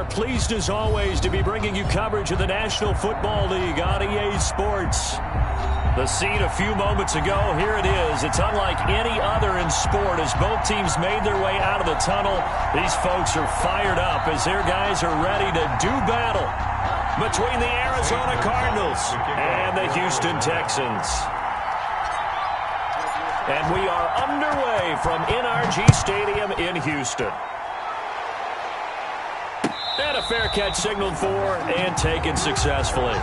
Pleased as always to be bringing you coverage of the National Football League on EA Sports. The scene a few moments ago, here it is. It's unlike any other in sport as both teams made their way out of the tunnel. These folks are fired up as their guys are ready to do battle between the Arizona Cardinals and the Houston Texans. And we are underway from NRG Stadium in Houston. And a fair catch signaled for and taken successfully.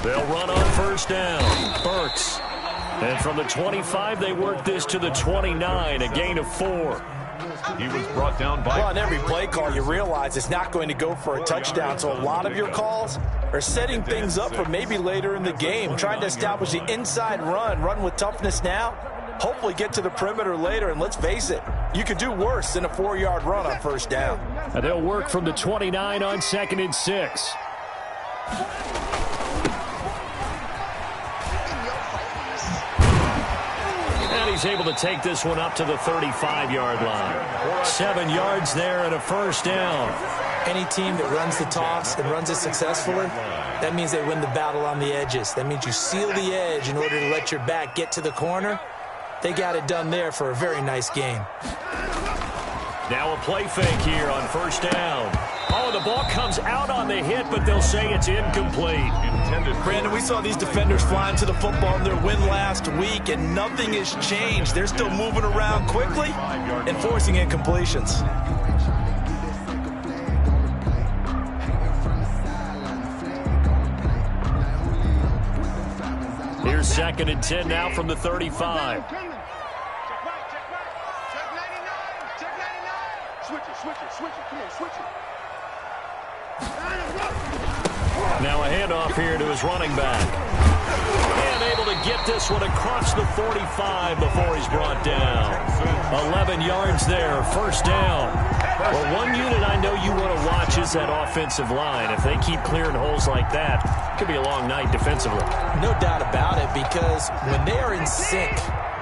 They'll run on first down. Burks. And from the 25, they work this to the 29, a gain of 4. He was brought down by... Well, on every play call, you realize it's not going to go for a touchdown. So a lot of your calls are setting things up for maybe later in the game, trying to establish the inside run with toughness now, hopefully get to the perimeter later. And let's face it, you could do worse than a 4-yard run on first down. And they'll work from the 29 on 2nd and 6. He's able to take this one up to the 35-yard line. 7 yards there and a first down. Any team that runs the toss and runs it successfully, that means they win the battle on the edges. That means you seal the edge in order to let your back get to the corner. They got it done there for a very nice game. Now a play fake here on first down. Oh, the ball comes out on the hit, but they'll say it's incomplete. Brandon, we saw these defenders flying to the football in their win last week, and nothing has changed. They're still moving around quickly and forcing incompletions. Here's 2nd and 10 now from the 35. Now a handoff here to his running back. And able to get this one across the 45 before he's brought down. 11 yards there, first down. Well, one unit I know you want to watch is that offensive line. If they keep clearing holes like that, it could be a long night defensively. No doubt about it, because when they are in sync,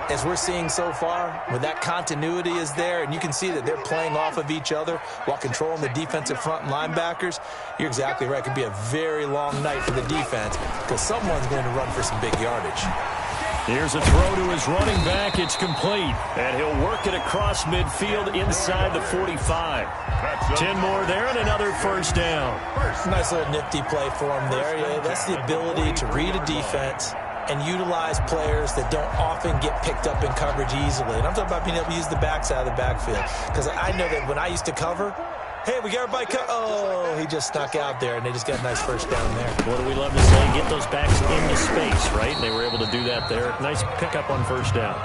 as we're seeing so far, when that continuity is there, and you can see that they're playing off of each other while controlling the defensive front and linebackers, you're exactly right. It could be a very long night for the defense because someone's going to run for some big yardage. Here's a throw to his running back. It's complete. And he'll work it across midfield inside the 45. 10 more there and another first down. Nice little nifty play for him there. Yeah, that's the ability to read a defense and utilize players that don't often get picked up in coverage easily. And I'm talking about being able to use the backside of the backfield. Because I know that when I used to cover, hey, we got everybody oh, he just snuck out there, and they just got a nice first down there. What do we love to say? Get those backs into space, right? They were able to do that there. Nice pickup on first down.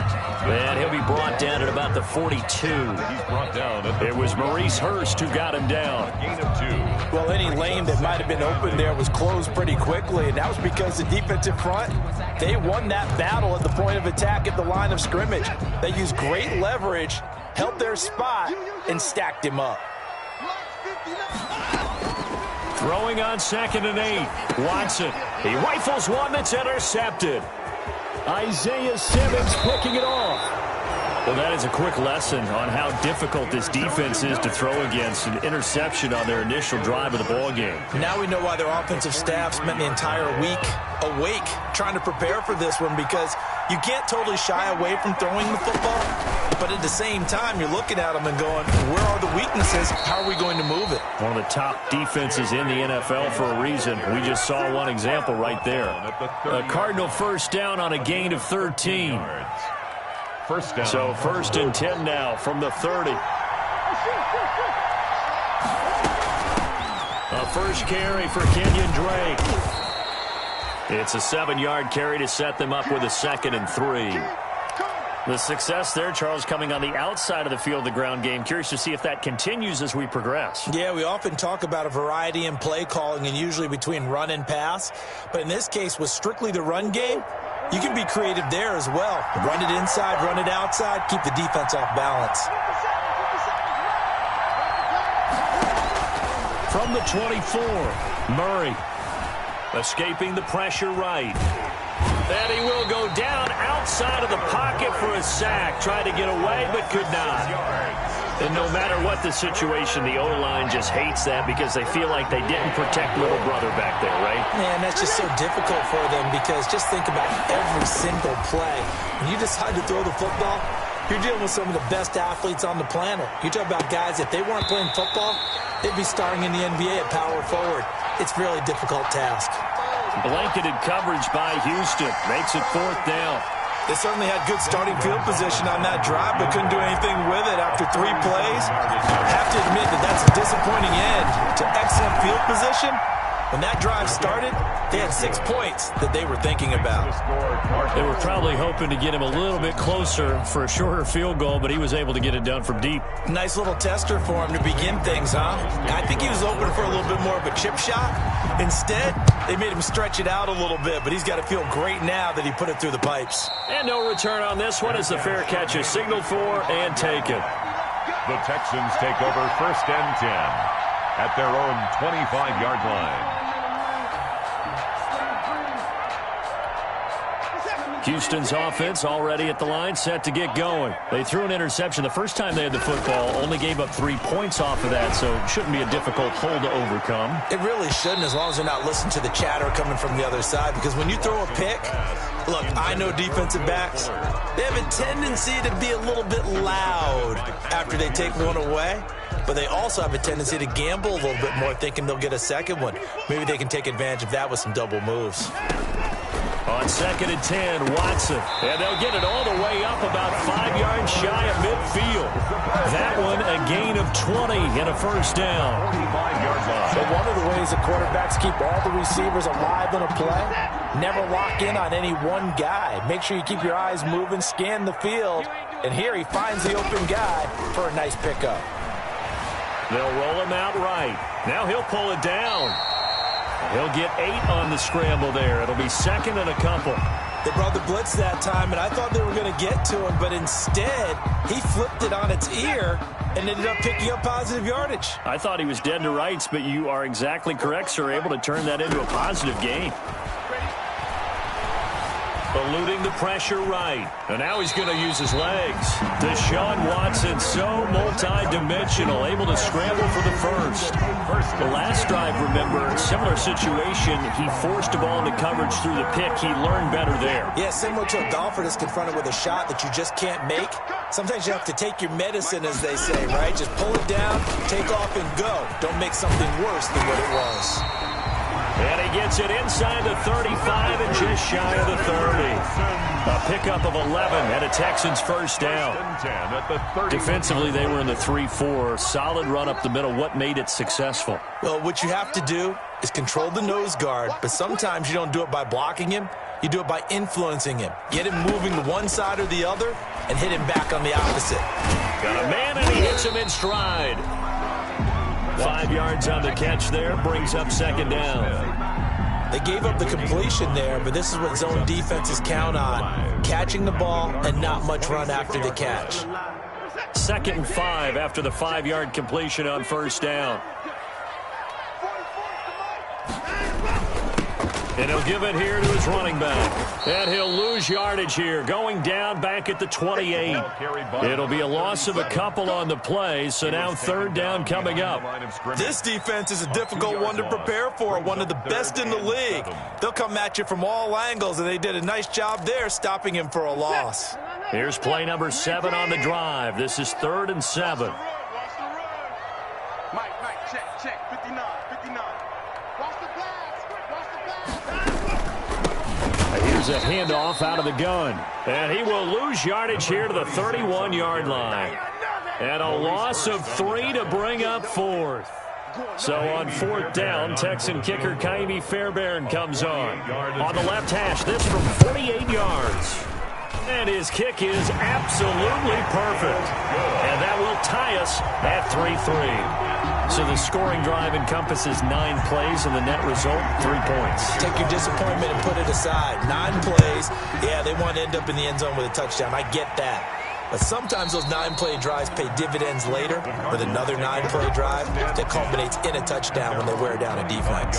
And he'll be brought down at about the 42. He's brought down. It was Maurice Hurst who got him down. Gain of 2. Well, any lane that might have been open there was closed pretty quickly, and that was because the defensive front, they won that battle at the point of attack at the line of scrimmage. They used great leverage, held their spot, and stacked him up. Throwing on 2nd and 8. Watson. He rifles one that's intercepted. Isaiah Simmons picking it off. Well, that is a quick lesson on how difficult this defense is to throw against. An interception on their initial drive of the ballgame. Now we know why their offensive staff spent the entire week awake trying to prepare for this one, because you can't totally shy away from throwing the football, but at the same time, you're looking at them and going, where are the weaknesses? How are we going to move it? One of the top defenses in the NFL for a reason. We just saw one example right there. A Cardinal first down on a gain of 13. First down. So 1st and 10 now from the 30. A first carry for Kenyon Drake. It's a 7-yard carry to set them up with a 2nd and 3. The success there, Charles, coming on the outside of the field, the ground game. Curious to see if that continues as we progress. Yeah, we often talk about a variety in play calling and usually between run and pass. But in this case, with strictly the run game, You can be creative there as well. Run it inside, run it outside, keep the defense off balance. From the 24, Murray escaping the pressure right. And he will go down outside of the pocket for a sack. Tried to get away, but could not. And no matter what the situation, the O-line just hates that because they feel like they didn't protect little brother back there, right? Man, that's just so difficult for them because just think about every single play. When you decide to throw the football, you're dealing with some of the best athletes on the planet. You talk about guys, if they weren't playing football, they'd be starring in the NBA at power forward. It's a really difficult task. Blanketed coverage by Houston. Makes it 4th down. They certainly had good starting field position on that drive, but couldn't do anything with it after 3 plays. I have to admit that that's a disappointing end to excellent field position. When that drive started, they had 6 points that they were thinking about. They were probably hoping to get him a little bit closer for a shorter field goal, but he was able to get it done from deep. Nice little tester for him to begin things, huh? I think he was hoping for a little bit more of a chip shot. Instead, they made him stretch it out a little bit, but he's got to feel great now that he put it through the pipes. And no return on this one as the fair catch is signaled for and taken. The Texans take over 1st and 10 at their own 25-yard line. Houston's offense already at the line, set to get going. They threw an interception the first time they had the football, only gave up 3 points off of that, so it shouldn't be a difficult hole to overcome. It really shouldn't, as long as they're not listening to the chatter coming from the other side, because when you throw a pick, look, I know defensive backs, they have a tendency to be a little bit loud after they take one away, but they also have a tendency to gamble a little bit more, thinking they'll get a second one. Maybe they can take advantage of that with some double moves. On 2nd and 10, Watson. And they'll get it all the way up about 5 yards shy of midfield. That one a gain of 20 and a 1st down. So one of the ways that quarterbacks keep all the receivers alive in a play, never lock in on any one guy. Make sure you keep your eyes moving, scan the field. And here he finds the open guy for a nice pickup. They'll roll him out right. Now he'll pull it down. He'll get 8 on the scramble there. It'll be 2nd and a couple. They brought the blitz that time, and I thought they were going to get to him, but instead, he flipped it on its ear and ended up picking up positive yardage. I thought he was dead to rights, but you are exactly correct, sir. Able to turn that into a positive gain. Eluding the pressure right. And now he's going to use his legs. Deshaun Watson, so multi-dimensional, able to scramble for the first. The last drive, remember, similar situation. He forced a ball into coverage through the pick. He learned better there. Yeah, similar to a golfer that's confronted with a shot that you just can't make. Sometimes you have to take your medicine, as they say, right? Just pull it down, take off, and go. Don't make something worse than what it was. And he gets it inside the 35 and just shy of the 30. A pickup of 11 and a Texans 1st down. Defensively, they were in the 3-4. Solid run up the middle. What made it successful? Well, what you have to do is control the nose guard, but sometimes you don't do it by blocking him. You do it by influencing him. Get him moving to one side or the other and hit him back on the opposite. Got a man, and he hits him in stride. 5 yards on the catch there, brings up 2nd down. They gave up the completion there, but this is what zone defenses count on. Catching the ball and not much run after the catch. 2nd and 5 after the 5-yard completion on 1st down. And he'll give it here to his running back. And he'll lose yardage here, going down back at the 28. It'll be a loss of a couple on the play, so now 3rd down coming up. This defense is a difficult one to prepare for, one of the best in the league. They'll come at you from all angles, and they did a nice job there stopping him for a loss. Here's play number 7 on the drive. This is 3rd and 7. Mike, check, 59. Here's a handoff out of the gun. And he will lose yardage here to the 31-yard line. And a loss of 3 to bring up 4th. So on 4th down, Texan kicker Kaimi Fairbairn comes on. On the left hash, this from 48 yards. And his kick is absolutely perfect. And that will tie us at 3-3. So the scoring drive encompasses 9 plays, and the net result, 3 points. Take your disappointment and put it aside. 9 plays. Yeah, they want to end up in the end zone with a touchdown. I get that. But sometimes those 9-play drives pay dividends later with another 9-play drive that culminates in a touchdown when they wear down a defense.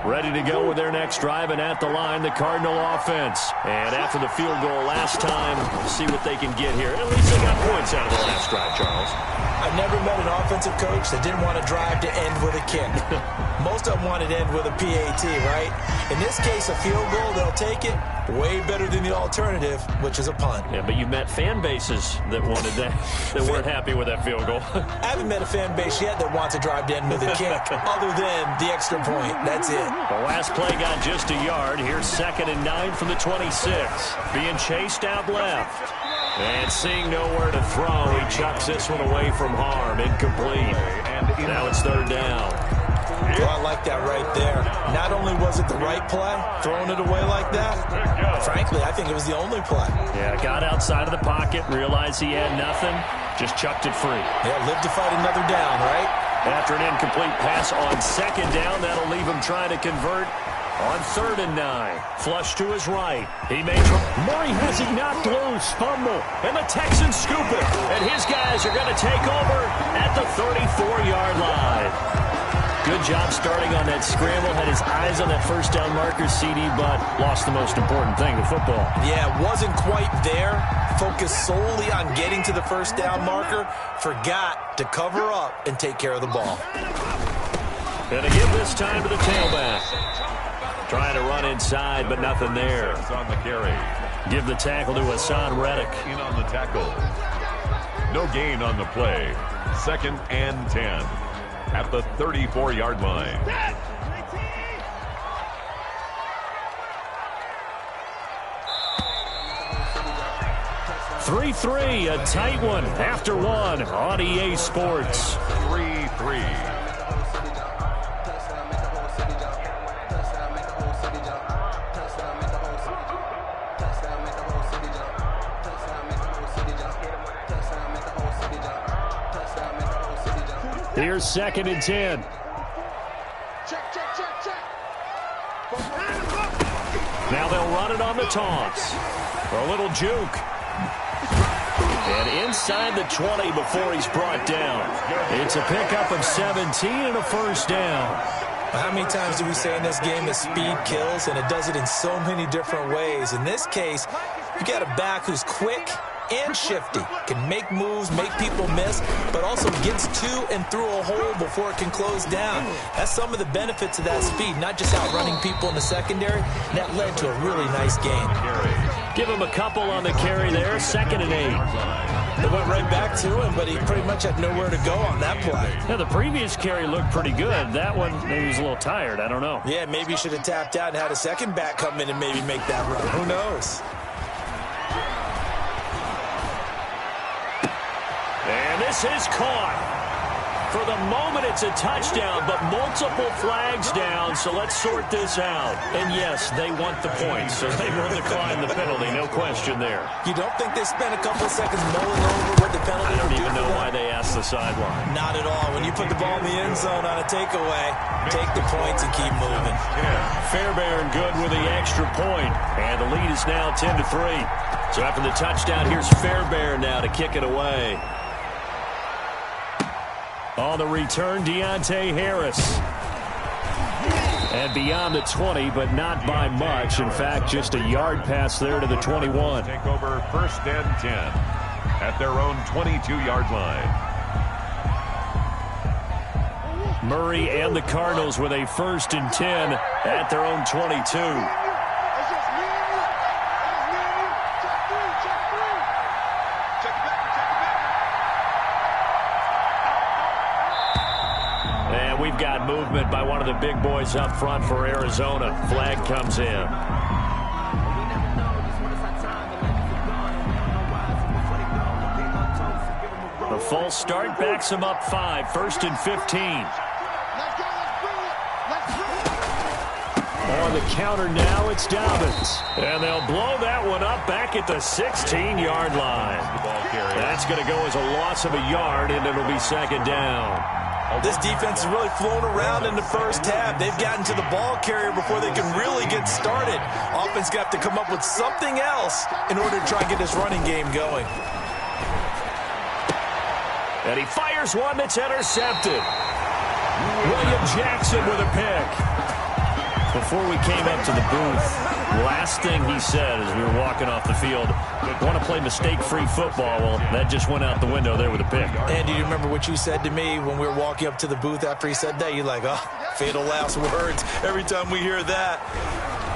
Ready to go with their next drive, and at the line, the Cardinal offense. And after the field goal last time, we'll see what they can get here. At least they got points out of the last drive, Charles. I've never met an offensive coach that didn't want to drive to end with a kick. Most of them wanted to end with a PAT, right? In this case, a field goal, they'll take it. Way better than the alternative, which is a punt. Yeah, but you've met fan bases that wanted that, that weren't happy with that field goal. I haven't met a fan base yet that wants to drive to end with a kick, other than the extra point. That's it. The last play got just a yard. Here's 2nd and 9 from the 26. Being chased out left. And seeing nowhere to throw, he chucks this one away from harm. Incomplete. And now it's 3rd down. Oh, I like that right there. Not only was it the right play, throwing it away like that, frankly, I think it was the only play. Yeah, got outside of the pocket, realized he had nothing, just chucked it free. Yeah, live to fight another down, right? After an incomplete pass on 2nd down, that'll leave him trying to convert on 3rd and 9. Flush to his right. He made Murray has it knocked loose. Fumble. And the Texans scoop it. And his guys are going to take over at the 34-yard line. Good job starting on that scramble. Had his eyes on that first down marker, CD, but lost the most important thing, the football. Yeah, wasn't quite there. Focused solely on getting to the first down marker. Forgot to cover up and take care of the ball. Going to give this time to the tailback. Trying to run inside, but nothing there. On the carry. Give the tackle to Hassan Reddick. In on the tackle. No gain on the play. 2nd and 10 at the 34-yard line. (3-3), a tight one after one on EA Sports. 3-3. Here's 2nd and 10. Now they'll run it on the toss. A little juke. And inside the 20 before he's brought down. It's a pickup of 17 and a first down. How many times do we say in this game that speed kills, and it does it in so many different ways? In this case, you got a back who's quick and shifty, can make moves, make people miss, but also gets to and through a hole before it can close down. That's some of the benefits of that speed, not just outrunning people in the secondary. That led to a really nice game. Give him a couple on the carry there, 2nd and 8. They went right back to him, but he pretty much had nowhere to go on that play. Yeah, the previous carry looked pretty good. That one, maybe he was a little tired. I don't know. Yeah, maybe he should have tapped out and had a second back come in and maybe make that run. Who knows? And this is caught. For the moment, it's a touchdown, but multiple flags down, so let's sort this out. And yes, they want the points, so they will decline the penalty, no question there. You don't think they spent a couple of seconds mulling over what the penalty I don't would do even know for why them? they asked the sideline. Not at all. When you put the ball in the end zone on a takeaway, take the points and keep moving. Fairbairn good with the extra point, and the lead is now 10-3. So after the touchdown, here's Fairbairn now to kick it away. On the return, Deontay Harris. And beyond the 20, but not by much. In fact, just a yard pass there to the 21. Take over 1st and 10 at their own 22-yard line. Murray and the Cardinals with a 1st and 10 at their own 22. We've got movement by one of the big boys up front for Arizona. Flag comes in. The false start backs him up 5. 1st and 15. On on the counter now. It's Dobbins. And they'll blow that one up back at the 16-yard line. That's going to go as a loss of a yard, and it'll be second down. This defense has really flown around in the first half. They've gotten to the ball carrier before they can really get started. Offense got to come up with something else in order to try and get this running game going. And he fires one that's intercepted. William Jackson with a pick. Before we came up to the booth, last thing he said as we were walking off the field, want to play mistake-free football. Well, that just went out the window there with a pick. And do you remember what you said to me when we were walking up to the booth after he said that? You're like, oh, fatal last words. Every time we hear that,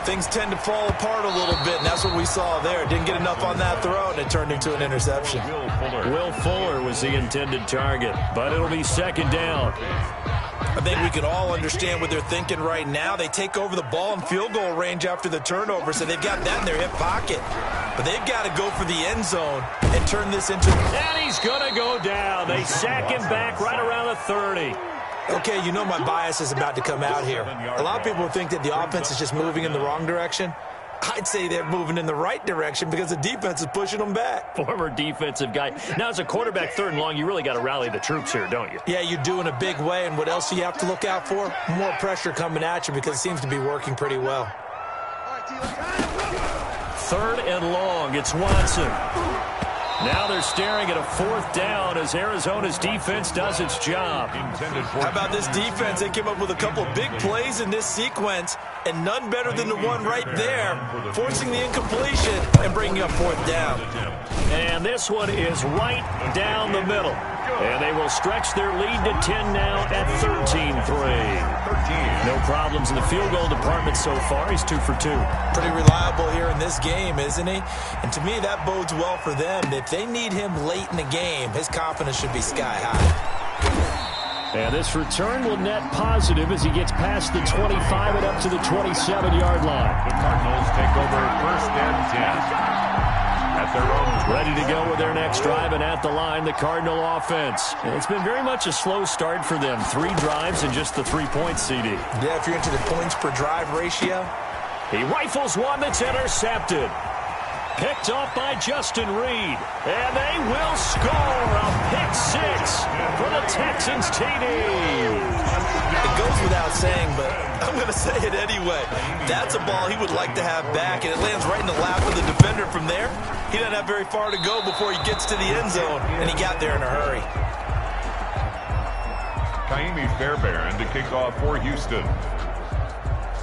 things tend to fall apart a little bit, and that's what we saw there. Didn't get enough on that throw, and it turned into an interception. Will Fuller was the intended target, but it'll be second down. I think we can all understand what they're thinking right now. They take over the ball in field goal range after the turnover, so they've got that in their hip pocket. But they've got to go for the end zone and turn this into... And he's going to go down. They sack him back right around the 30. Okay, you know my bias is about to come out here. A lot of people think that the offense is just moving in the wrong direction. I'd say they're moving in the right direction because the defense is pushing them back. Former defensive guy. Now, as a quarterback, third and long, you really got to rally the troops here, don't you? Yeah, you do in a big way. And what else do you have to look out for? More pressure coming at you because it seems to be working pretty well. Third and long. It's Watson. Now they're staring at a fourth down as Arizona's defense does its job. How about this defense? They came up with a couple big plays in this sequence, and none better than the one right there, forcing the incompletion and bringing up fourth down. And this one is right down the middle. And they will stretch their lead to 10 now at 13-3. No problems in the field goal department so far. He's 2 for 2. Pretty reliable here in this game, isn't he? And to me, that bodes well for them. If they need him late in the game, his confidence should be sky high. And this return will net positive as he gets past the 25 and up to the 27-yard line. The Cardinals take over first and 10. At their own. Ready to go with their next drive, and at the line, the Cardinal offense. It's been very much a slow start for them. 3 drives and just the 3 points, CD. Yeah, if you're into the points per drive ratio. He rifles one that's intercepted. Picked off by Justin Reed. And they will score a pick 6 for the Texans TD. It goes without saying, but I'm going to say it anyway. That's a ball he would like to have back, and it lands right in the lap of the defender from there. He doesn't have very far to go before he gets to the end zone, and he got there in a hurry. Kaimi Fairbairn to kick off for Houston.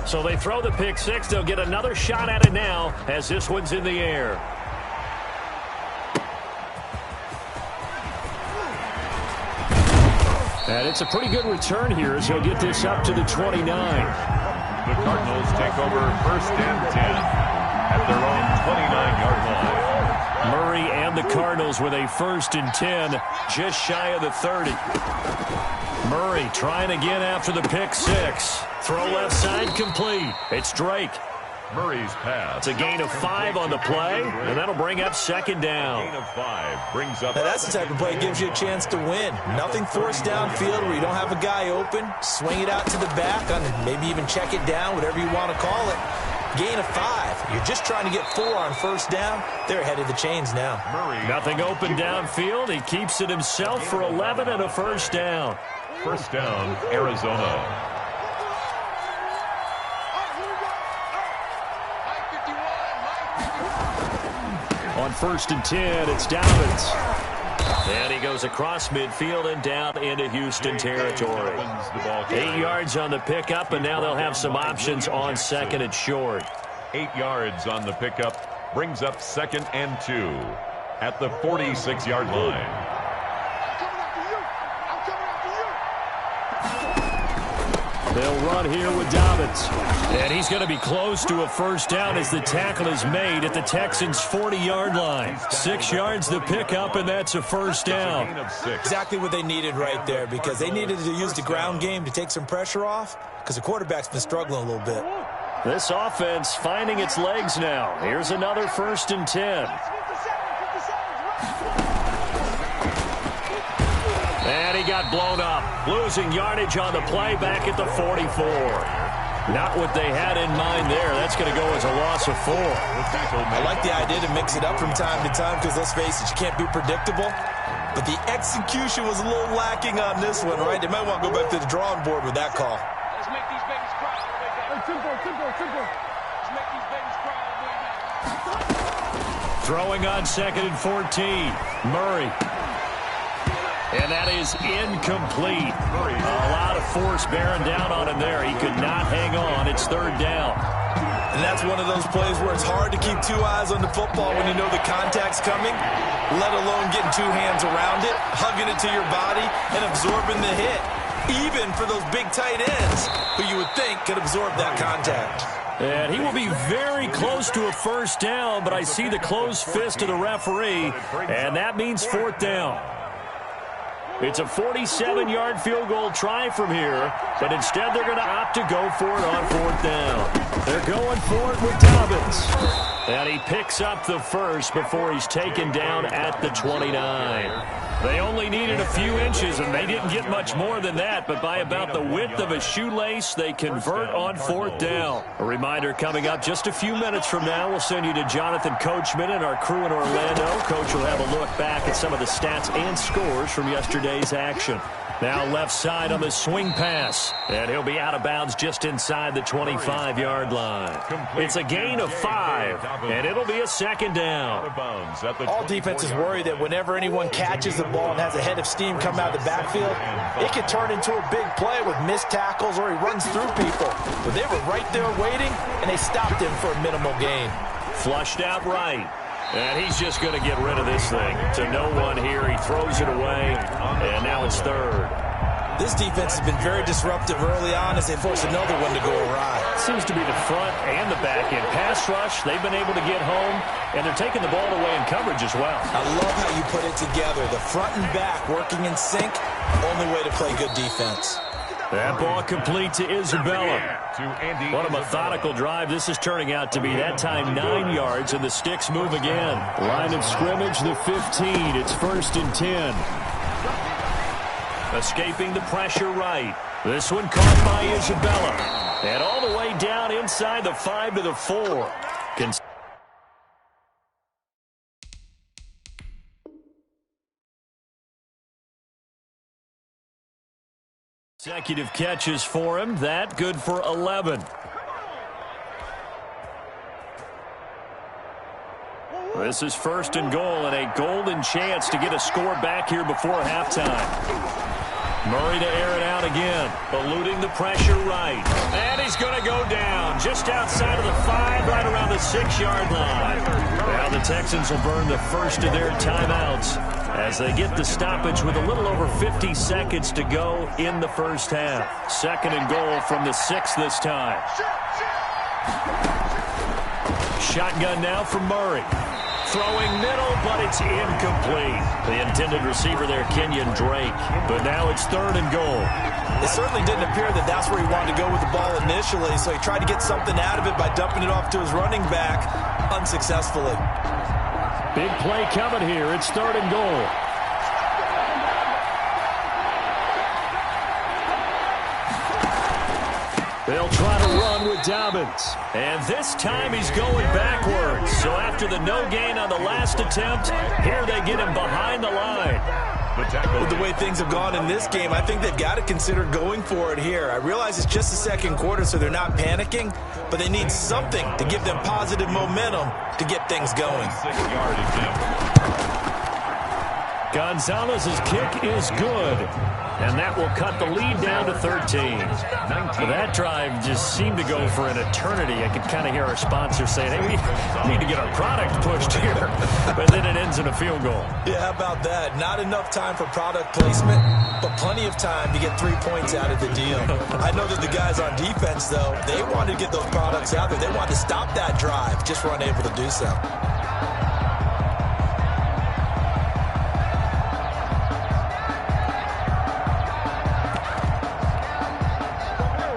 So they throw the pick 6. They'll get another shot at it now as this one's in the air. And it's a pretty good return here as he'll get this up to the 29. The Cardinals take over first and 10 at their own 29-yard line. Murray and the Cardinals with a first and 10, just shy of the 30. Murray trying again after the pick 6. Throw left side complete. It's Drake. Murray's pass. It's a gain of 5 on the play, and that'll bring up second down. Gain of 5 brings up. Now that's the type of play that gives you a chance to win. Nothing forced downfield where you don't have a guy open. Swing it out to the back, maybe even check it down, whatever you want to call it. Gain of 5. You're just trying to get 4 on first down. They're ahead of the chains now. Murray. Nothing open downfield. He keeps it himself for 11 and a first down. First down, Arizona. On first and 10, it's Dobbins. And he goes across midfield and down into Houston territory. 8 yards on the pickup, and now they'll have some options on second and short. 8 yards on the pickup brings up second and 2 at the 46-yard line. They'll run here with Dobbins. And he's going to be close to a first down as the tackle is made at the Texans' 40-yard line. 6 yards the pickup, and that's a first down. Exactly what they needed right there, because they needed to use the ground game to take some pressure off, because the quarterback's been struggling a little bit. This offense finding its legs now. Here's another first and 10. And he got blown up, losing yardage on the play back at the 44. Not what they had in mind there. That's going to go as a loss of 4. I like the idea to mix it up from time to time because, let's face it, you can't be predictable. But the execution was a little lacking on this one, right? They might want to go back to the drawing board with that call. Let's make these babies cry all the way back. Let's make these babies cry all the way back. Throwing on 2nd and 14. Murray. And that is incomplete. A lot of force bearing down on him there. He could not hang on. It's 3rd down. And that's one of those plays where it's hard to keep 2 eyes on the football when you know the contact's coming, let alone getting 2 hands around it, hugging it to your body, and absorbing the hit, even for those big tight ends who you would think could absorb that contact. And he will be very close to a 1st down, but I see the closed fist of the referee, and that means 4th down. It's a 47-yard field goal try from here, but instead they're going to opt to go for it on 4th down. They're going for it with Dobbins. And he picks up the first before he's taken down at the 29. They only needed a few inches, and they didn't get much more than that, but by about the width of a shoelace, they convert on 4th down. A reminder coming up just a few minutes from now, we'll send you to Jonathan Coachman and our crew in Orlando. Coach will have a look back at some of the stats and scores from yesterday's action. Now left side on the swing pass, and he'll be out of bounds just inside the 25-yard line. It's a gain of 5, and it'll be a 2nd down. All defenses worry that whenever anyone catches the ball and has a head of steam come out of the backfield, it could turn into a big play with missed tackles or he runs through people. But they were right there waiting, and they stopped him for a minimal gain. Flushed out right. And he's just going to get rid of this thing. To no one here. He throws it away, and now it's 3rd. This defense has been very disruptive early on as they force another one to go awry. Seems to be the front and the back end. Pass rush, they've been able to get home, and they're taking the ball away in coverage as well. I love how you put it together. The front and back working in sync, only way to play good defense. That ball complete to Isabella. What a methodical drive this is turning out to be. That time 9 yards, and the sticks move again. Line of scrimmage, the 15. It's 1st and 10. Escaping the pressure right. This one caught by Isabella. And all the way down inside the 5 to the 4. Consecutive catches for him. That good for 11. This is 1st and goal, and a golden chance to get a score back here before halftime. Murray to air it out again, eluding the pressure right. And he's going to go down just outside of the 5, right around the 6-yard line. Now the Texans will burn the first of their timeouts as they get the stoppage with a little over 50 seconds to go in the first half. 2nd and goal from the 6 this time. Shotgun now from Murray. Throwing middle, but it's incomplete. The intended receiver there, Kenyon Drake. But now it's 3rd and goal. It certainly didn't appear that that's where he wanted to go with the ball initially, so he tried to get something out of it by dumping it off to his running back unsuccessfully. Big play coming here. It's 3rd and goal. They'll try to run with Dobbins. And this time he's going backwards. So after the no gain on the last attempt, here they get him behind the line. With the way things have gone in this game, I think they've got to consider going for it here. I realize it's just the 2nd quarter, so they're not panicking, but they need something to give them positive momentum to get things going. Gonzalez's kick is good, and that will cut the lead down to 13. That drive just seemed to go for an eternity. I could kind of hear our sponsor saying, hey, we need to get our product pushed here. But then it ends in a field goal. Yeah, how about that? Not enough time for product placement, but plenty of time to get 3 points out of the deal. I know that the guys on defense, though, they wanted to get those products out there. They wanted to stop that drive, just were unable to do so.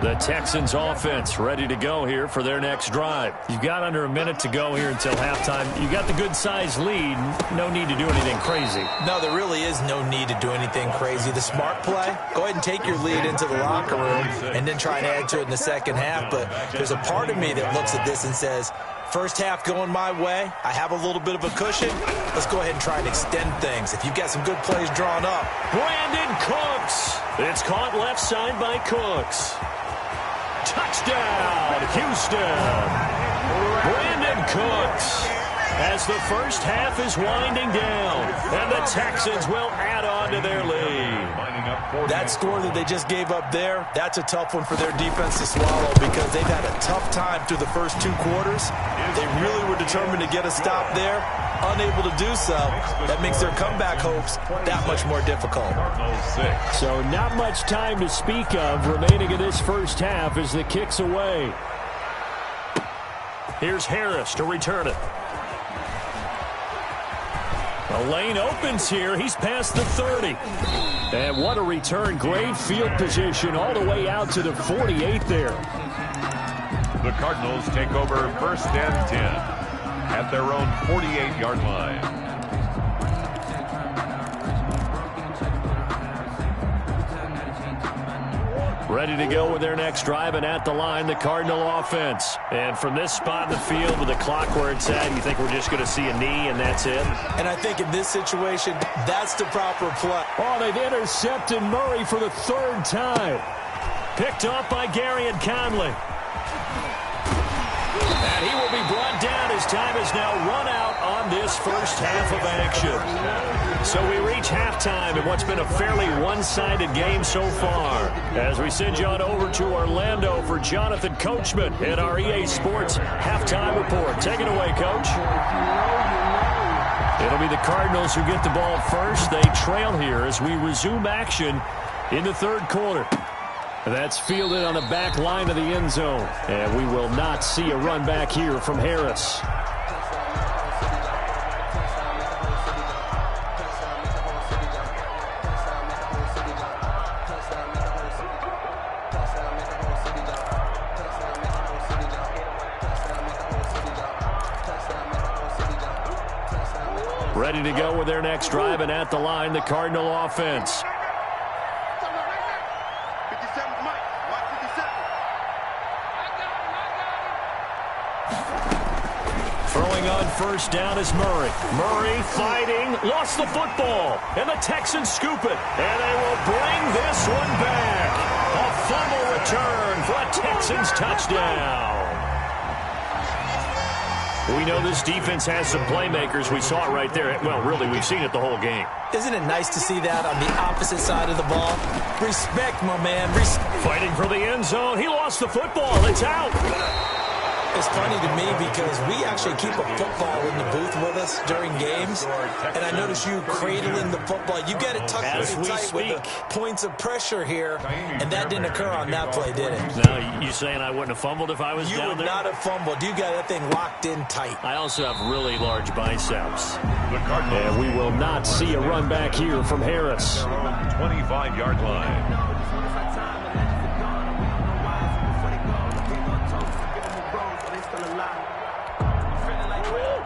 The Texans offense ready to go here for their next drive. You've got under a minute to go here until halftime. You got the good-sized lead. No need to do anything crazy. No, there really is no need to do anything crazy. The smart play, go ahead and take your lead into the locker room and then try and add to it in the second half. But there's a part of me that looks at this and says, first half going my way, I have a little bit of a cushion. Let's go ahead and try and extend things. If you've got some good plays drawn up. Brandon Cooks. It's caught left side by Cooks. Touchdown, Houston. Brandon Cooks as the first half is winding down, and the Texans will add on to their lead. That score that they just gave up there, that's a tough one for their defense to swallow because they've had a tough time through the first 2 quarters. They really were determined to get a stop there, unable to do so. That makes their comeback hopes that much more difficult. So not much time to speak of remaining in this first half as the kick's away. Here's Harris to return it. The lane opens here. He's past the 30. And what a return. Great field position all the way out to the 48 there. The Cardinals take over 1st and 10 at their own 48-yard line. Ready to go with their next drive, and at the line, the Cardinal offense. And from this spot in the field with the clock where it's at, you think we're just going to see a knee and that's it? And I think in this situation, that's the proper play. Oh, they've intercepted Murray for the 3rd time. Picked off by Gary and Conley. And he will be brought down. His time is now run out on this first half of action. So we reach halftime in what's been a fairly one-sided game so far. As we send you on over to Orlando for Jonathan Coachman in our EA Sports Halftime Report. Take it away, Coach. It'll be the Cardinals who get the ball first. They trail here as we resume action in the 3rd quarter. That's fielded on the back line of the end zone. And we will not see a run back here from Harris. Ready to go with their next drive, and at the line, the Cardinal offense. Throwing on first down is Murray. Murray fighting, lost the football, and the Texans scoop it. And they will bring this one back. A fumble return for a Texans touchdown. We know this defense has some playmakers. We saw it right there. Well, really, we've seen it the whole game. Isn't it nice to see that on the opposite side of the ball? Respect, my man. Fighting for the end zone. He lost the football. It's out. It's funny to me because we actually keep a football in the booth with us during games, and I notice you cradling the football. You get it tucked really tight with the points of pressure here, and that didn't occur on that play, did it? No, you saying I wouldn't have fumbled if I was down there? You would not have fumbled. You got that thing locked in tight. I also have really large biceps. And we will not see a run back here from Harris. 25-yard line.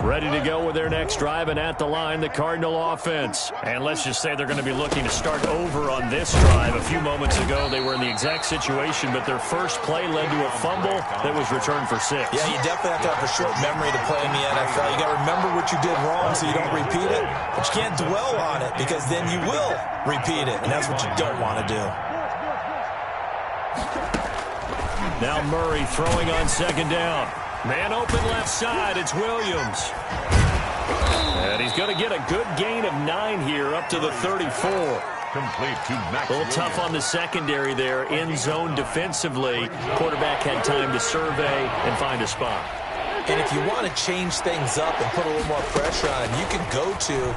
Ready to go with their next drive, and at the line, the Cardinal offense. And let's just say they're going to be looking to start over on this drive. A few moments ago, they were in the exact situation, but their first play led to a fumble that was returned for 6. Yeah, you definitely have to have a short memory to play in the NFL. You got to remember what you did wrong so you don't repeat it, but you can't dwell on it because then you will repeat it, and that's what you don't want to do. Now Murray throwing on 2nd down. Man open left side, it's Williams. And he's going to get a good gain of 9 here up to the 34. Complete to Max. A little tough on the secondary there, in zone defensively. Quarterback had time to survey and find a spot. And if you want to change things up and put a little more pressure on him, you can go to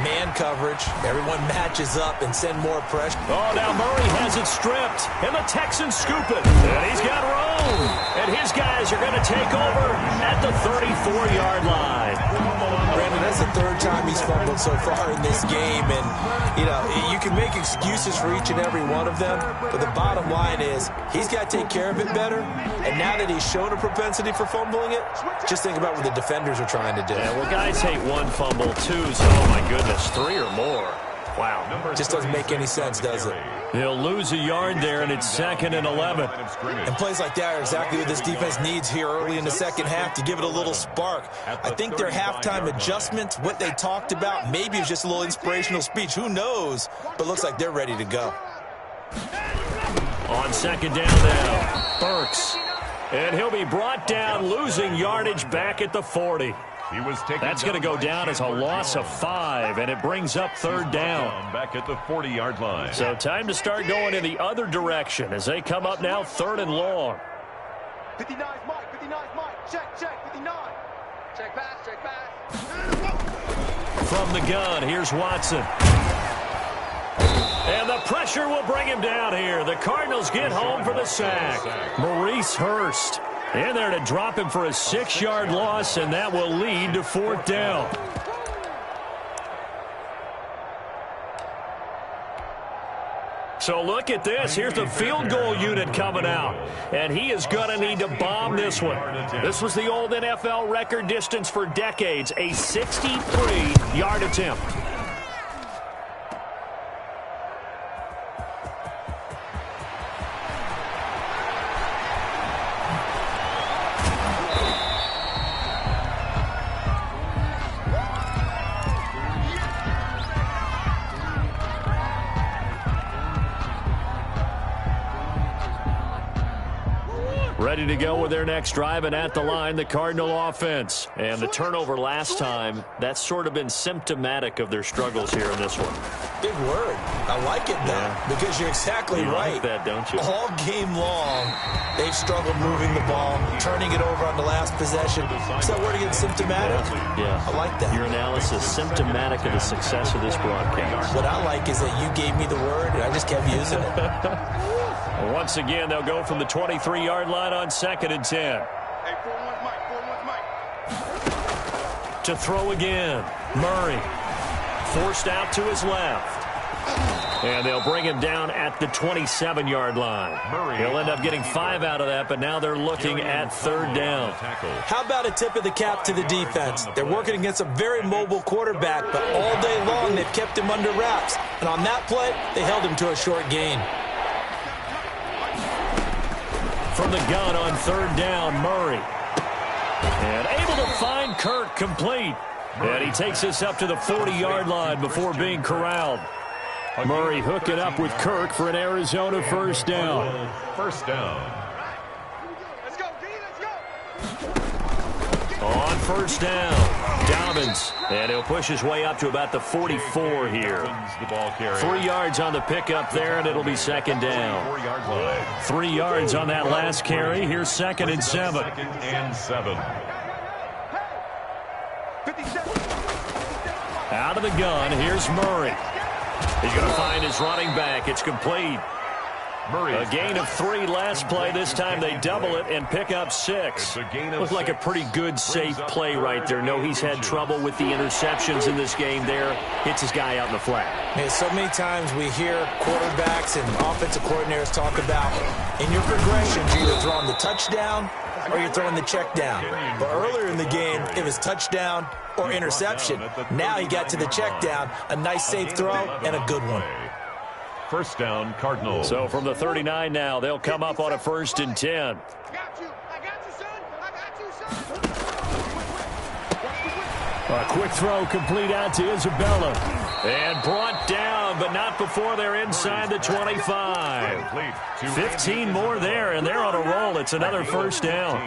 man coverage. Everyone matches up and send more pressure. Oh, now Murray has it stripped, and the Texans scoop it. And he's got room. And his guys are going to take over at the 34-yard line. Brandon, That's the third time he's fumbled so far in this game. And, you know, you can make excuses for each and every one of them, but the bottom line is he's got to take care of it better. And now that he's shown a propensity for fumbling it, just think about what the defenders are trying to do. Yeah, well, guys hate one fumble, two, so, oh, my goodness, three or more. Wow. Just doesn't make any sense, does it? He'll lose a yard there, and it's 2nd and 11. And plays like that are exactly what this defense needs here early in the second half to give it a little spark. I think their halftime adjustments, what they talked about, maybe it's just a little inspirational speech. Who knows? But looks like they're ready to go. On 2nd down now, Burks. And he'll be brought down, losing yardage back at the 40. That's going to go down as a loss of 5, and it brings up 3rd down. Back at the 40-yard line. So time to start going in the other direction as they come up now 3rd and long. 59's Mike, 59's Mike. Check, 59. Check pass. From the gun, here's Watson. And the pressure will bring him down here. The Cardinals get home for the sack. Maurice Hurst in there to drop him for a 6-yard loss, and that will lead to 4th down. So look at this. Here's the field goal unit coming out, and he is going to need to bomb this one. This was the old NFL record distance for decades, a 63-yard attempt. Ready to go with their next drive, and at the line, the Cardinal offense. And the turnover last time, that's sort of been symptomatic of their struggles here in this one. Big word. I like it, though, because you're exactly right. You like that, don't you? All game long, they've struggled moving the ball, turning it over on the last possession. So word again, symptomatic? Yeah. I like that. Your analysis, symptomatic of the success of this broadcast. What I like is that you gave me the word, and I just kept using it. Once again, they'll go from the 23-yard line on 2nd and 10. Hey, 4-1's Mike. To throw again, Murray. Forced out to his left. And they'll bring him down at the 27-yard line. He'll end up getting 5 out of that, but now they're looking at 3rd down. How about a tip of the cap to the defense? They're working against a very mobile quarterback, but all day long they've kept him under wraps. And on that play, they held him to a short gain. From the gun on 3rd down, Murray. And able to find Kirk complete. And he takes this up to the 40-yard line before being corralled. Murray hooking up with Kirk for an Arizona 1st down. 1st down. Let's go, D, let's go. On 1st down, Dobbins. And he'll push his way up to about the 44 here. 3 yards on the pickup there, and it'll be 2nd down. 4-yard line. 3 yards on that last carry. Here's 2nd and 7. 2nd and 7. Out of the gun, here's Murray. He's going to find his running back. It's complete. Murray. A gain of 3 last play. This time they double it and pick up 6. Looked like a pretty good, safe play right there. No, he's had trouble with the interceptions in this game there. Hits his guy out in the flat. Man, so many times we hear quarterbacks and offensive coordinators talk about in your progressions, you're either throwing the touchdown or you're throwing the check down. But earlier in the game, it was touchdown or interception. Now he got to the check down, a nice safe throw and a good one. 1st down, Cardinals. So from the 39 now, they'll come up on a 1st and 10. I got you, son. I got you, son. A quick throw complete out to Isabella. And brought down, but not before they're inside the 25. 15 more there, and they're on a roll. It's another 1st down.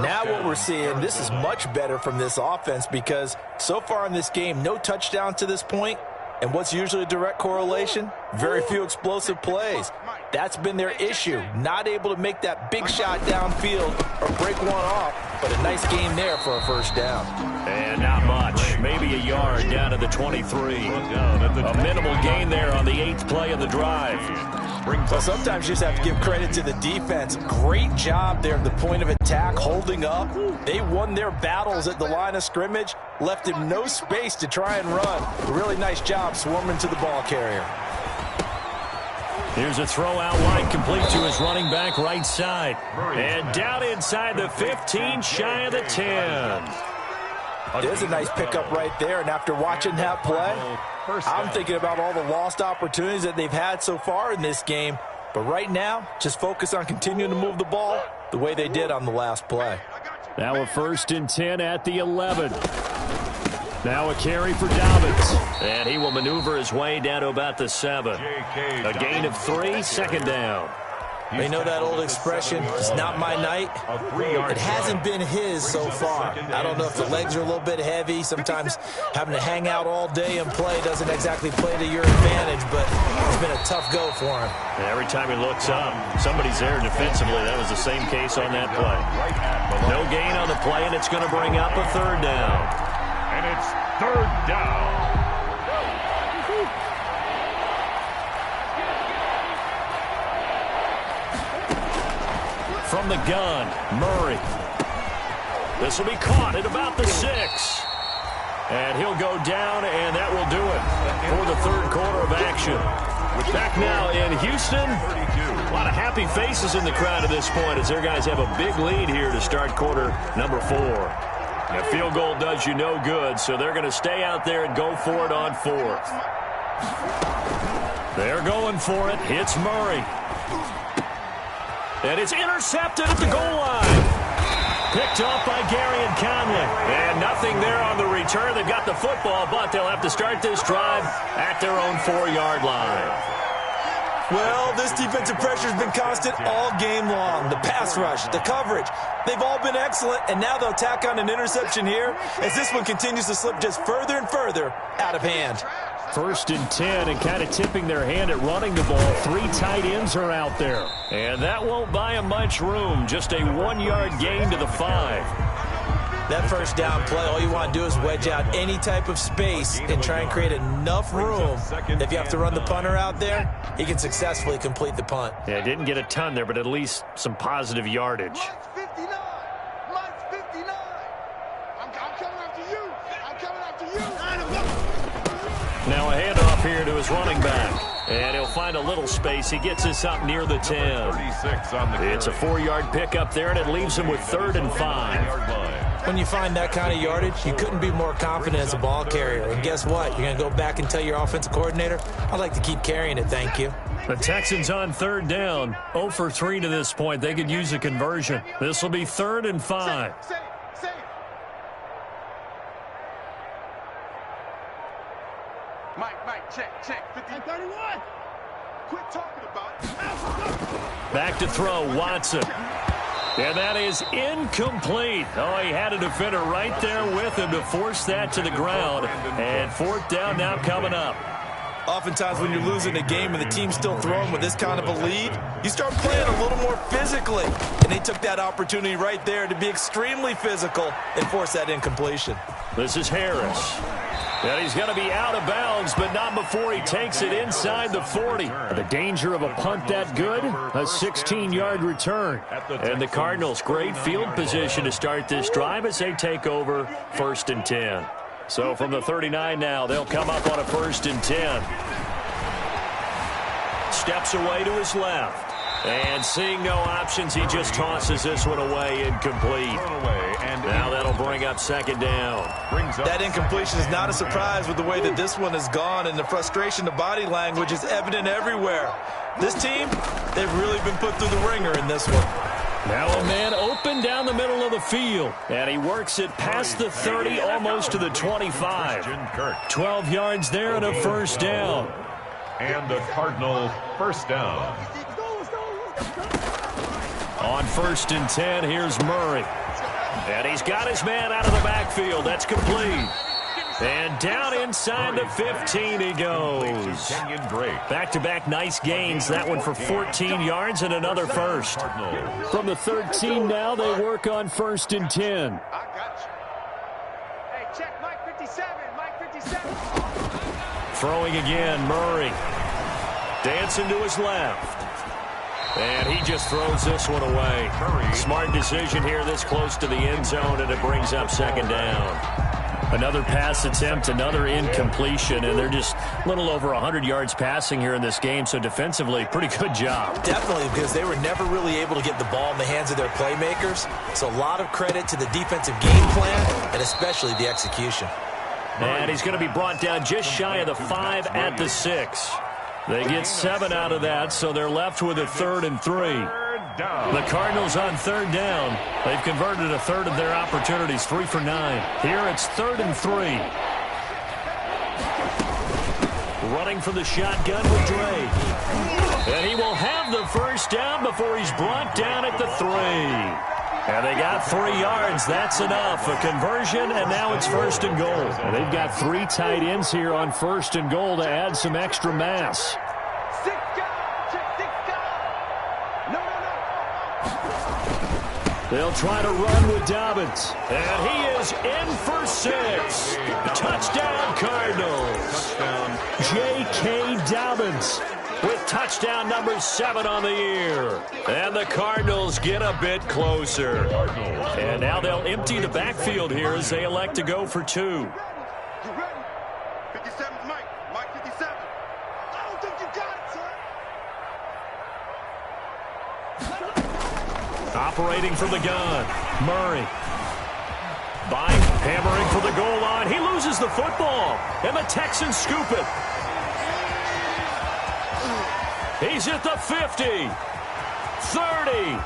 Now what we're seeing, this is much better from this offense because so far in this game, no touchdowns to this point. And what's usually a direct correlation? Very few explosive plays. That's been their issue. Not able to make that big shot downfield or break one off, but a nice game there for a 1st down. And not much. Maybe a yard down to the 23. A minimal gain there on the 8th play of the drive. Well, sometimes you just have to give credit to the defense. Great job there at the point of attack, holding up. They won their battles at the line of scrimmage, left him no space to try and run. A really nice job swarming to the ball carrier. Here's a throw out wide, complete to his running back right side. And down inside the 15, shy of the 10. There's a nice pickup right there, and after watching that play, I'm thinking about all the lost opportunities that they've had so far in this game. But right now, just focus on continuing to move the ball the way they did on the last play. Now a 1st and 10 at the 11. Now a carry for Dobbins. And he will maneuver his way down to about the 7. A gain of 3, second down. You know that old expression, it's not my night? It hasn't been his so far. I don't know if the legs are a little bit heavy. Sometimes having to hang out all day and play doesn't exactly play to your advantage, but it's been a tough go for him. And every time he looks up, somebody's there defensively. That was the same case on that play. No gain on the play, and it's going to bring up a 3rd down. And it's 3rd down. From the gun, Murray. This will be caught at about the 6. And he'll go down, and that will do it for the 3rd quarter of action. Back now in Houston. A lot of happy faces in the crowd at this point as their guys have a big lead here to start quarter number 4. A field goal does you no good, so they're going to stay out there and go for it on 4th. They're going for it. It's Murray. And it's intercepted at the goal line. Picked off by Gary and Conley. And nothing there on the return. They've got the football, but they'll have to start this drive at their own 4-yard line. Well, this defensive pressure has been constant all game long. The pass rush, the coverage, they've all been excellent, and now they'll tack on an interception here as this one continues to slip just further and further out of hand. 1st and 10, and kind of tipping their hand at running the ball. 3 tight ends are out there. And that won't buy them much room. Just a 1-yard gain to the 5. That 1st down play, all you want to do is wedge out any type of space and try and create enough room that if you have to run the punter out there, he can successfully complete the punt. Yeah, didn't get a ton there, but at least some positive yardage. Mike's 59. Mike's 59. I'm coming after you. I'm coming after you. Now a handoff here to his running back. And he'll find a little space. He gets this up near the 10. It's a 4-yard pickup there, and it leaves him with 3rd and 5. When you find that kind of yardage, you couldn't be more confident as a ball carrier. And guess what? You're going to go back and tell your offensive coordinator, I'd like to keep carrying it, thank you. The Texans on 3rd down. 0 for 3 to this point. They could use a conversion. This will be 3rd and 5. Mike, check. 51. Quit talking about it. Back to throw, Watson. And that is incomplete. Oh, he had a defender right there with him to force that to the ground. And 4th down now coming up. Oftentimes when you're losing a game and the team's still throwing with this kind of a lead, you start playing a little more physically. And they took that opportunity right there to be extremely physical and force that incompletion. This is Harris. And he's going to be out of bounds, but not before he takes it inside the 40. The danger of a punt that good, a 16-yard return. And the Cardinals, great field position to start this drive as they take over 1st and 10. So from the 39 now, they'll come up on a 1st and 10. Steps away to his left. And seeing no options, he just tosses this one away, incomplete. Now that'll bring up 2nd down. That incompletion is not a surprise with the way that this one has gone, and the frustration, the body language is evident everywhere. This team, they've really been put through the ringer in this one. Now a man open down the middle of the field, and he works it past the 30, almost to the 25. 12 yards there and a 1st down. And the Cardinal 1st down. On 1st and 10, here's Murray. And he's got his man out of the backfield. That's complete. And down inside the 15 he goes. Back-to-back nice gains. That one for 14 yards and another 1st. From the 13 now, they work on 1st and 10. I got you. Hey, check Mike 57. Mike 57. Throwing again, Murray. Dancing to his left. And he just throws this one away. Smart decision here this close to the end zone, and it brings up second down. Another pass attempt, another incompletion, and they're just a little over 100 yards passing here in this game, so defensively, pretty good job. Definitely, because they were never really able to get the ball in the hands of their playmakers, so a lot of credit to the defensive game plan, and especially the execution. And he's going to be brought down just shy of the 5 at the 6. They get 7 out of that, so they're left with a 3rd and 3. The Cardinals on 3rd down. They've converted a third of their opportunities, 3 for 9. Here it's 3rd and 3. Running for the shotgun with Dre. And he will have the first down before he's brought down at the 3. And they got 3 yards. That's enough. A conversion, and now it's 1st and goal. And they've got 3 tight ends here on 1st and goal to add some extra mass. They'll try to run with Dobbins. And he is in for 6. Touchdown, Cardinals. Touchdown. J.K. Dobbins with touchdown number 7 on the year. And the Cardinals get a bit closer. And now they'll empty the backfield here as they elect to go for 2. You ready? 57, Mike 57. I don't think you got it, son. Operating from the gun, Murray. Hammering for the goal line. He loses the football, and the Texans scoop it. He's at the 50, 30,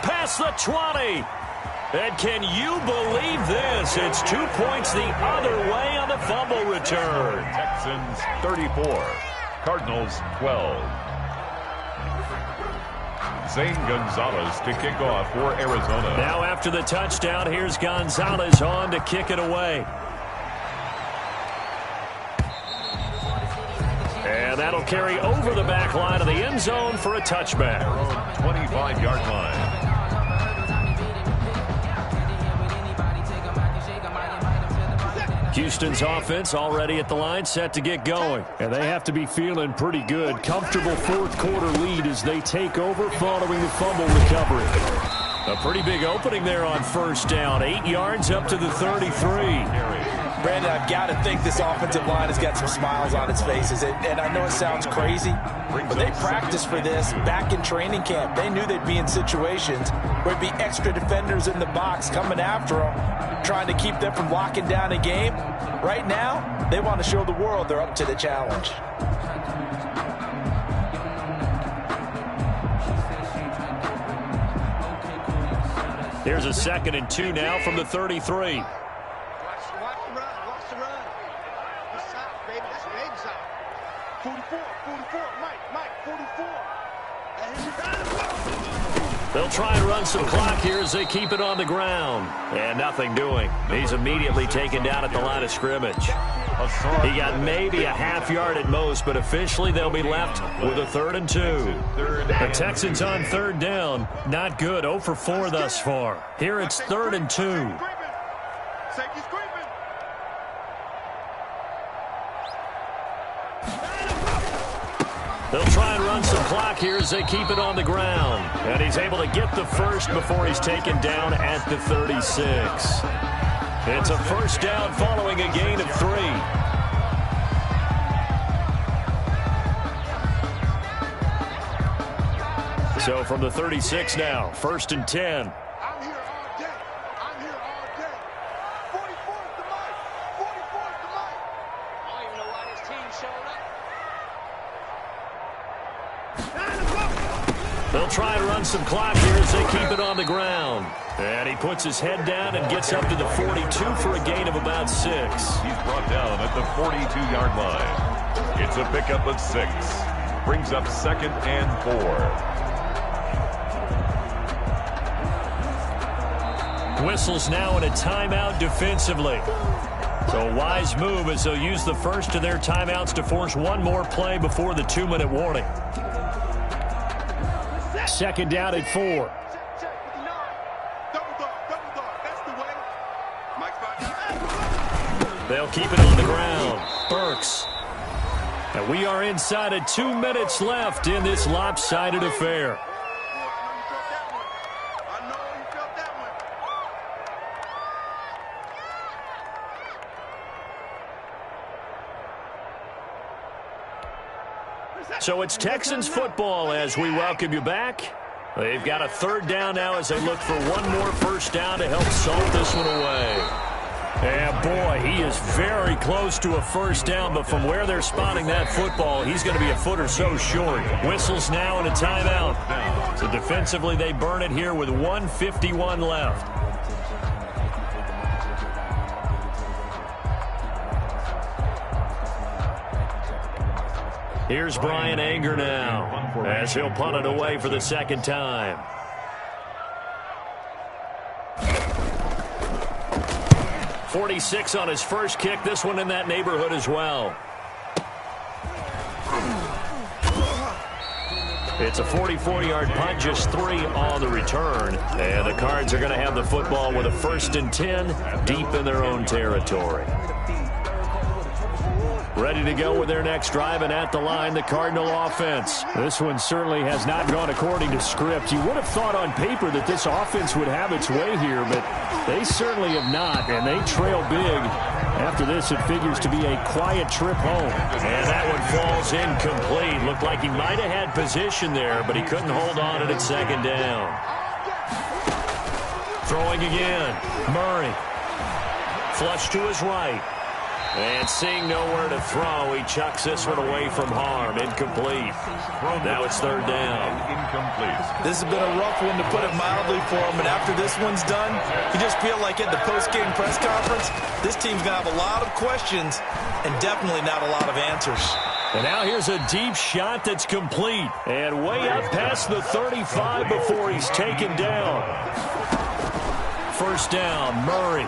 past the 20. And can you believe this? It's 2 points the other way on the fumble return. Texans 34, Cardinals 12. Zane Gonzalez to kick off for Arizona. Now after the touchdown, here's Gonzalez on to kick it away. And that'll carry over the back line of the end zone for a touchback. 25-yard line. Houston's offense already at the line, set to get going. And they have to be feeling pretty good. Comfortable fourth-quarter lead as they take over following the fumble recovery. A pretty big opening there on 1st down. 8 yards up to the 33. Brandon, I've got to think this offensive line has got some smiles on its faces. And I know it sounds crazy, but they practiced for this back in training camp. They knew they'd be in situations where it'd be extra defenders in the box coming after them, trying to keep them from locking down a game. Right now, they want to show the world they're up to the challenge. Here's a 2nd and 2 now from the 33. Watch the run. This side, baby. That's your egg side. 44, Mike, 44. They'll try and run some clock here as they keep it on the ground. And nothing doing. He's immediately taken down at the line of scrimmage. He got maybe a half yard at most, but officially they'll be left with a 3rd and 2. The Texans on 3rd down. Not good. 0 for 4 thus far. Here it's 3rd and 2. Safety's creeping. They'll try and run some clock here as they keep it on the ground. And he's able to get the first before he's taken down at the 36. It's a 1st down following a gain of 3. So from the 36 now, 1st and 10. I'm here all day. 44's the Mike. 44's the Mike. I don't even know why this team showed up. They'll try and run some clock here as they keep it on the ground. And he puts his head down and gets up to the 42 for a gain of about 6. He's brought down at the 42-yard line. It's a pickup of 6. Brings up 2nd and 4. Whistles now in a timeout defensively. So a wise move as they'll use the first of their timeouts to force one more play before the 2-minute warning. 2nd down at 4. They'll keep it on the ground. Burks. And we are inside of 2 minutes left in this lopsided affair. So it's Texans football as we welcome you back. They've got a third down now as they look for one more first down to help salt this one away. And boy, he is very close to a first down, but from where they're spotting that football, he's going to be a foot or so short. Whistles now and a timeout. So defensively, they burn it here with 1:51 left. Here's Brian Anger now as he'll punt it away for the second time. .46 on his first kick. This one in that neighborhood as well. It's a 44-yard punt, just 3 on the return. And the Cards are going to have the football with a 1st and 10 deep in their own territory. Ready to go with their next drive, and at the line, the Cardinal offense. This one certainly has not gone according to script. You would have thought on paper that this offense would have its way here, but they certainly have not, and they trail big. After this, it figures to be a quiet trip home. And that one falls incomplete. Looked like he might have had position there, but he couldn't hold on at second down. Throwing again. Murray. Flush to his right. And seeing nowhere to throw, he chucks this one away from harm. Incomplete. Now it's third down. Incomplete. This has been a rough one, to put it mildly, for him. And after this one's done, you just feel like at the post-game press conference, this team's going to have a lot of questions and definitely not a lot of answers. And now here's a deep shot that's complete. And way up past the 35 before he's taken down. First down, Murray.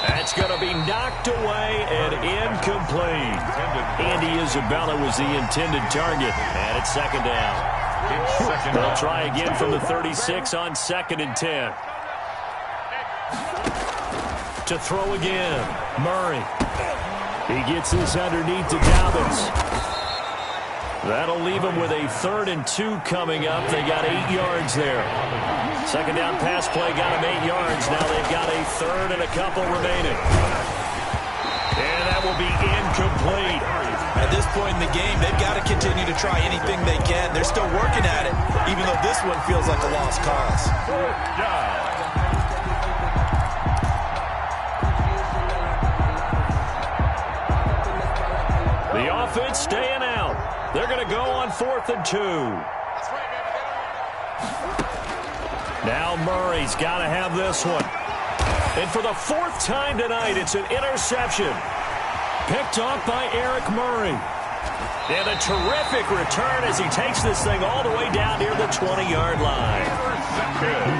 That's going to be knocked away and incomplete. Andy Isabella was the intended target. And it's second down. They'll try again from the 36 on 2nd and 10. To throw again, Murray. He gets this underneath to Dobbins. That'll leave him with a 3rd and 2 coming up. They got 8 yards there. Second down pass play got him 8 yards. Now they've got a 3rd and a couple remaining. And that will be incomplete. At this point in the game, they've got to continue to try anything they can. They're still working at it, even though this one feels like a lost cause. The offense staying out. They're going to go on 4th and 2. Now Murray's got to have this one. And for the 4th time tonight, it's an interception. Picked off by Eric Murray. And a terrific return as he takes this thing all the way down near the 20-yard line.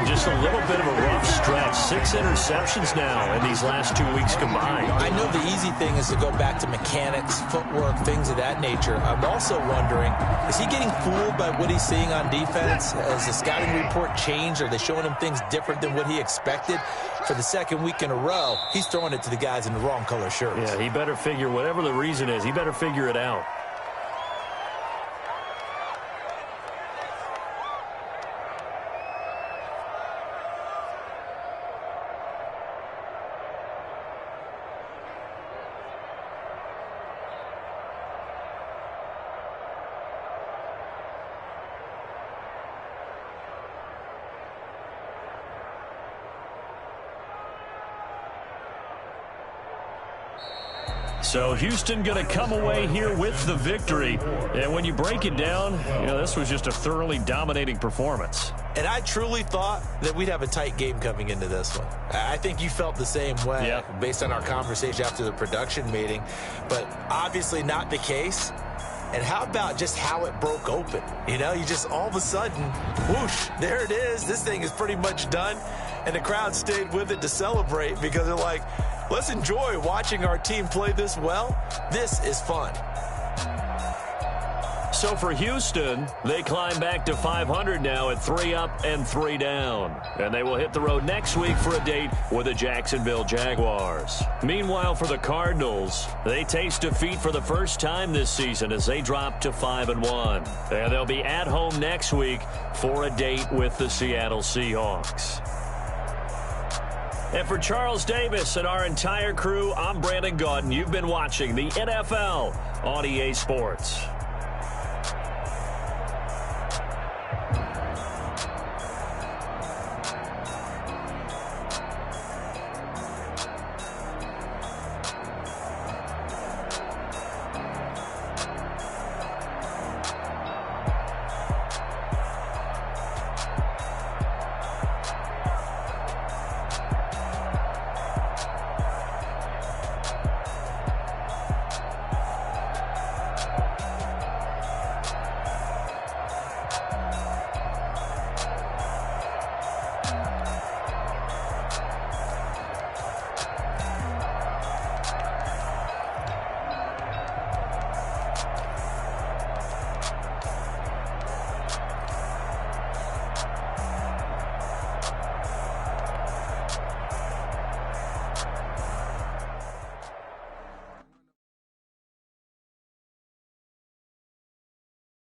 Just a little bit of a rough stretch. 6 interceptions now in these last 2 weeks combined. I know the easy thing is to go back to mechanics, footwork, things of that nature. I'm also wondering, is he getting fooled by what he's seeing on defense? Has the scouting report changed? Are they showing him things different than what he expected? For the 2nd week in a row, he's throwing it to the guys in the wrong color shirts. Yeah, he better figure, whatever the reason is, he better figure it out. So Houston going to come away here with the victory. And when you break it down, this was just a thoroughly dominating performance. And I truly thought that we'd have a tight game coming into this one. I think you felt the same way based on our conversation after the production meeting. But obviously not the case. And how about just how it broke open? You just all of a sudden, whoosh, there it is. This thing is pretty much done. And the crowd stayed with it to celebrate because they're like, let's enjoy watching our team play this well. This is fun. So for Houston, they climb back to 500 now at 3 up and 3 down. And they will hit the road next week for a date with the Jacksonville Jaguars. Meanwhile, for the Cardinals, they taste defeat for the first time this season as they drop to 5-1. And they'll be at home next week for a date with the Seattle Seahawks. And for Charles Davis and our entire crew, I'm Brandon Gaudin. You've been watching the NFL on EA Sports.